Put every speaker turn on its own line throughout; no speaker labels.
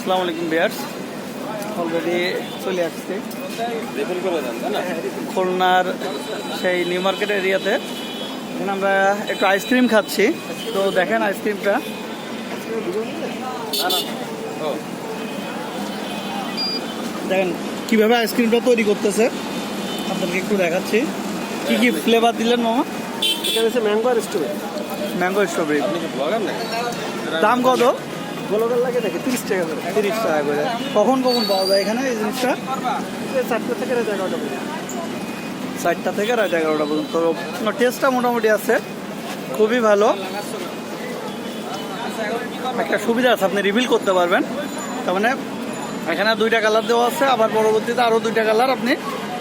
আসসালামু আলাইকুম viewers, already চলে আসছি খুলনার সেই নিউ মার্কেট এরিয়াতে। এখানে আমরা একটু আইসক্রিম খাচ্ছি। তো দেখেন আইসক্রিমটা, দেখেন কিভাবে আইসক্রিমটা তৈরি করতেছে, আপনাদেরকে একটু দেখাচ্ছি। কি কি ফ্লেভার দিলেন মামা?
এখানে আছে ম্যাঙ্গো আর স্ট্রবেরি।
Mango strawberry. দাম কত?
ব্লগার লাগে নাকি 30 টাকা করে।
30 টাকা করে। কখন কখন পাওয়া যায় এখানে এই জিনিসটা?
4টা থেকে রাত 11টা পর্যন্ত।
4টা থেকে রাত 11টা পর্যন্ত। টেস্টটা মোটামুটি আছে, খুবই ভালো। একটা সুবিধা আছে, আপনি রিভিল করতে পারবেন। তার মানে এখানে 2টা কালার দেওয়া আছে, আবার পরবর্তীতে আরও 2টা কালার আপনি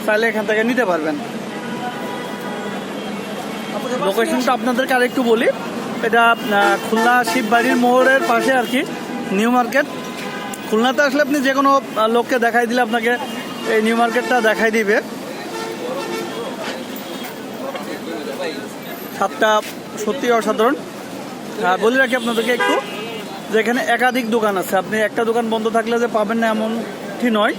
চাইলে এখান থেকে নিতে পারবেন। লোকেশনটা আপনাদেরকে আরেকটু বলি, এটা খুলনা শিববাড়ির মোড়ের পাশে আর কি, নিউ মার্কেট। খুলনাতে আসলে আপনি যে কোনো লোককে দেখাই দিলে আপনাকে এই নিউ মার্কেটটা দেখাই দিবে। স্বাদটা সত্যি অসাধারণ। বলে রাখি আপনাদেরকে একটু, যে এখানে একাধিক দোকান আছে, আপনি একটা দোকান বন্ধ থাকলে যে পাবেন না এমনটি নয়।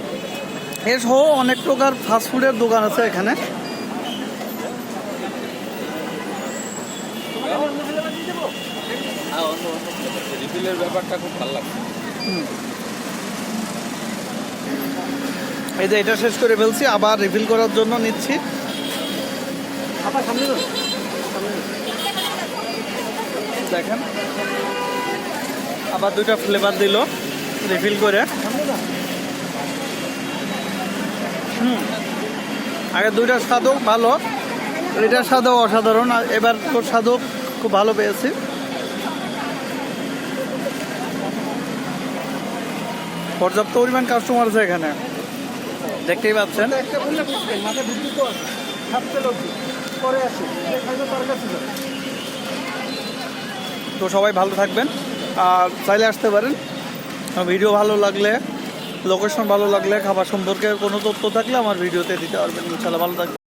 এসহ অনেক প্রকার ফাস্টফুডের দোকান আছে এখানে।
ব্যাপারটা খুব ভালো লাগে।
এই যে এটা শেষ করে ফেলছি, আবার রিফিল করার জন্য নিচ্ছি। দেখেন আবার 2টা ফ্লেভার দিল রিফিল করে। আগে 2টার স্বাদও ভালো, এটার স্বাদও অসাধারণ। আর এবার তোর স্বাদও খুব ভালো পেয়েছি। পর্যাপ্ত পরিমাণ কাস্টমার আছে এখানে, দেখতেই পাচ্ছেন। তো সবাই ভালো থাকবেন, আর চাইলে আসতে পারেন। ভিডিও ভালো লাগলে, লোকেশন ভালো লাগলে, খাবার সম্পর্কে কোনো তথ্য থাকলে আমার ভিডিওতে দিতে পারবেন। ইনশাআল্লাহ ভালো থাকবেন।